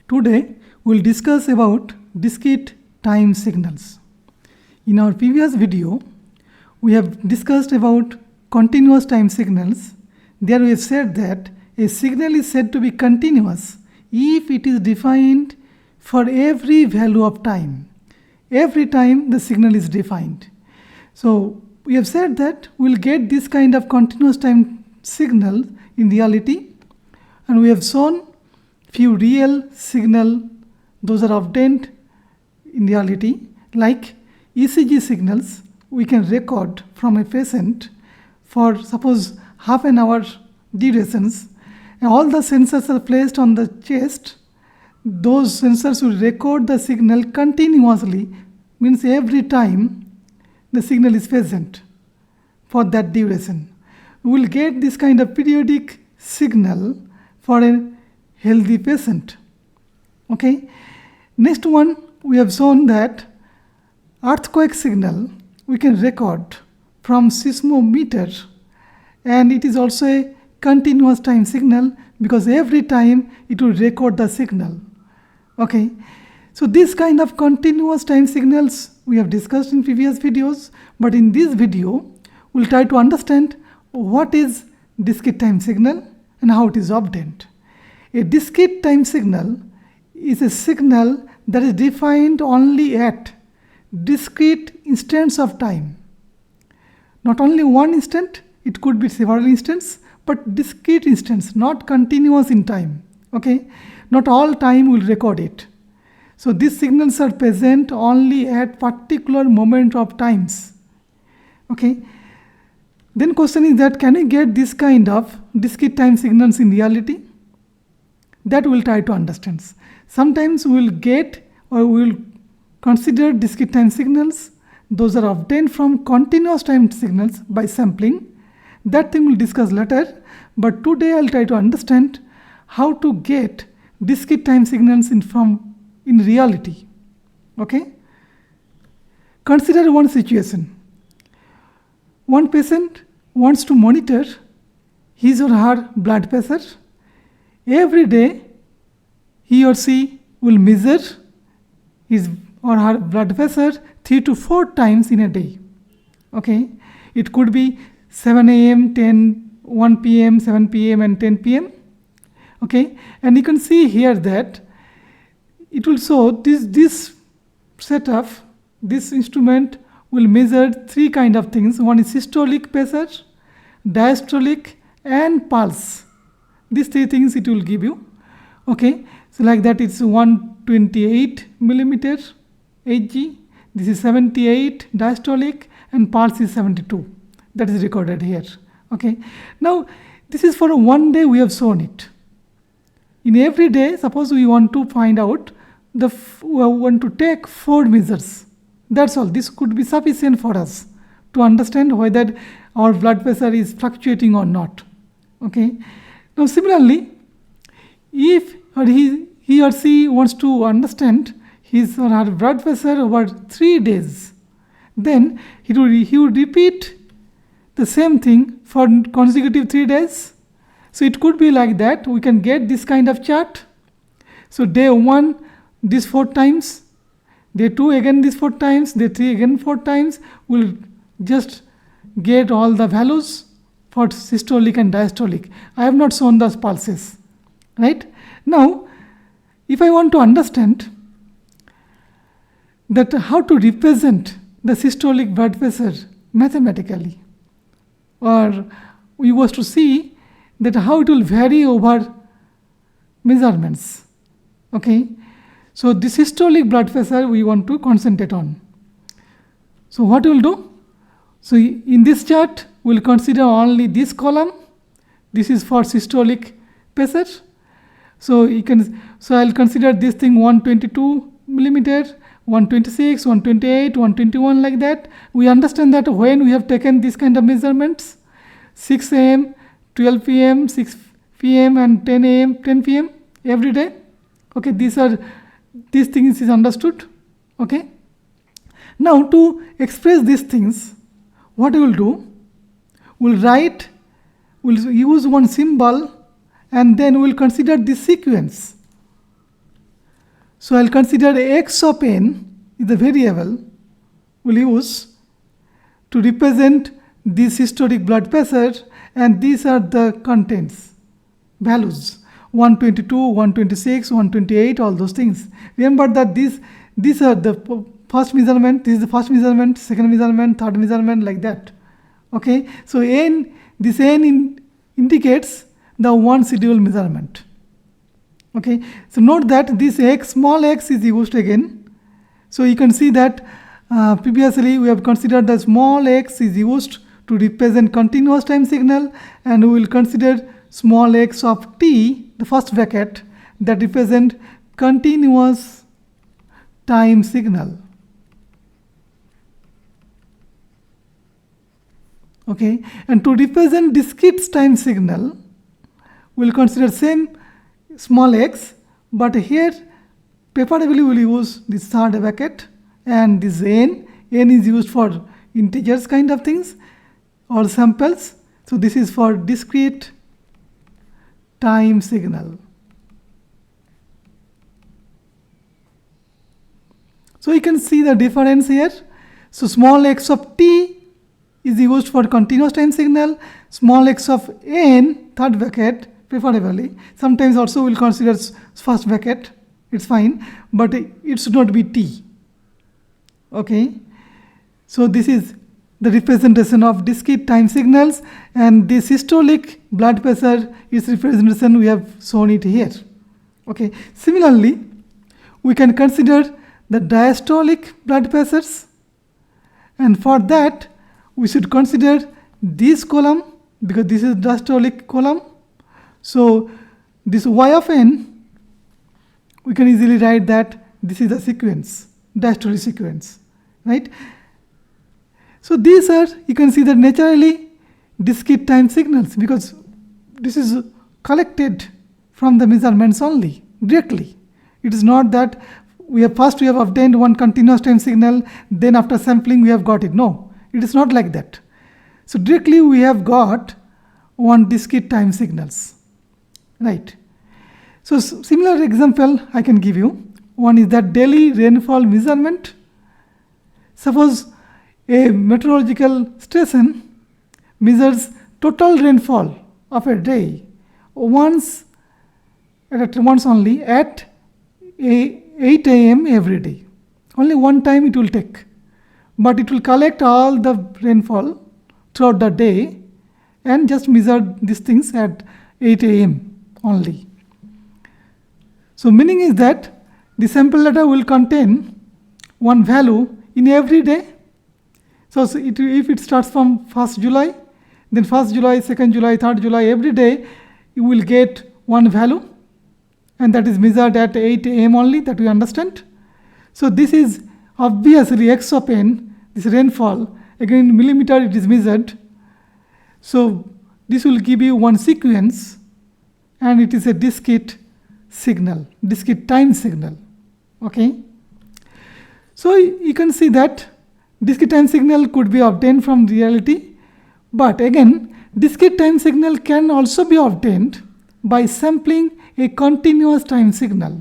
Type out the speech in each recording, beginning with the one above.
Today we'll discuss about discrete time signals. In our previous video, we have discussed about continuous time signals. There we have said that a signal is said to be continuous if it is defined for every value of time. Every time the signal is defined. So we have said that we'll get this kind of continuous time signal in reality, and we have shown few real signal, those are obtained in reality, like ECG signals we can record from a patient for suppose half an hour durations, and all the sensors are placed on the chest. Those sensors will record the signal continuously, means every time the signal is present for that duration. We will get this kind of periodic signal for a healthy patient. Okay. Next one, we have shown that earthquake signal we can record from seismometer, and it is also a continuous time signal because every time it will record the signal. Okay. So this kind of continuous time signals we have discussed in previous videos, but in this video we'll try to understand what is discrete time signal and how it is obtained. A discrete time signal is a signal that is defined only at discrete instants of time. Not only one instant, it could be several instants, but discrete instants, not continuous in time. Okay? Not all time will record it. So these signals are present only at particular moment of times. Okay? Then question is that can we get this kind of discrete time signals in reality? That we'll try to understand. Sometimes we'll get or we'll consider discrete time signals. Those are obtained from continuous time signals by sampling. That thing we'll discuss later. But today I'll try to understand how to get discrete time signals in reality. Okay? Consider one situation. One patient wants to monitor his or her blood pressure. Every day, he or she will measure his or her blood pressure 3 to 4 times in a day. Okay? It could be 7 a.m., 1 p.m., 7 p.m. and 10 p.m. Okay? And you can see here that it will show this setup, this instrument will measure 3 kind of things. One is systolic pressure, diastolic and pulse. These 3 things it will give you. Okay, so like that it's 128 millimeter Hg. This is 78 diastolic and pulse is 72. That is recorded here. Okay, now this is for one day we have shown it. In every day, suppose we want to find out we want to take 4 measures. That's all. This could be sufficient for us to understand whether our blood pressure is fluctuating or not. Okay. Now similarly, if he or she wants to understand his or her blood pressure over 3 days, then he would repeat the same thing for consecutive 3 days. So it could be like that. We can get this kind of chart. So day 1, this 4 times, day 2 again this 4 times, day 3 again 4 times. We'll just get all the values for systolic and diastolic. I have not shown those pulses. Right? Now, if I want to understand that how to represent the systolic blood pressure mathematically, or we was to see that how it will vary over measurements. Okay? So the systolic blood pressure we want to concentrate on. So what we'll do? So in this chart, we'll consider only this column. This is for systolic pressure. So I'll consider this thing 122 millimeter, 126, 128, 121 like that. We understand that when we have taken this kind of measurements, 6 a.m., 12 p.m., 6 p.m. and 10 a.m., 10 p.m. every day. Okay, these things is understood. Okay. Now to express these things, what we will do? We'll use one symbol and then we'll consider this sequence. So I'll consider x of n is the variable we'll use to represent this historic blood pressure, and these are the contents, values, 122, 126, 128, all those things. Remember that these are the first measurement, this is the first measurement, second measurement, third measurement, like that. Okay, so this n indicates the one schedule measurement. Okay, so note that this x, small x, is used again. So you can see that previously we have considered the small x is used to represent continuous time signal, and we will consider small x of t, the first bracket, that represent continuous time signal. Okay, and to represent discrete time signal, we will consider same small x, but here preferably we will use this third bracket, and this n is used for integers kind of things or samples. So this is for discrete time signal. So you can see the difference here. So small x of t is used for continuous time signal. Small x of n, third bracket, preferably. Sometimes also we'll consider first bracket, it's fine, but it should not be t. Okay, so this is the representation of discrete time signals, and this systolic blood pressure is representation, we have shown it here. Okay, similarly we can consider the diastolic blood pressures, and for that we should consider this column, because this is diastolic column. So this y of n, we can easily write that this is a sequence, diastolic sequence, right? So these are, you can see that naturally discrete time signals, because this is collected from the measurements only, directly. It is not that we have obtained one continuous time signal, then after sampling we have got it. No, it is not like that. So directly we have got one discrete time signals, right? So similar example I can give you. One is that daily rainfall measurement. Suppose a meteorological station measures total rainfall of a day once only at 8 a.m. every day. Only one time it will take, but it will collect all the rainfall throughout the day and just measure these things at 8 a.m. only. So meaning is that the sample data will contain one value in every day. So if it starts from 1st July, then 1st July, 2nd July, 3rd July, every day you will get one value, and that is measured at 8 a.m. only, that we understand. So this is obviously x of n, this rainfall, again in millimeter it is measured. So this will give you one sequence, and it is a discrete signal, discrete time signal. Okay. So you can see that discrete time signal could be obtained from reality, but again discrete time signal can also be obtained by sampling a continuous time signal.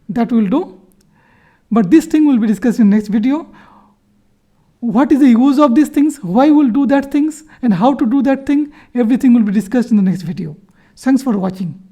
That will do, but this thing will be discussed in next video. What is the use of these things, why we'll do that things, and how to do that thing, everything will be discussed in the next video. Thanks for watching.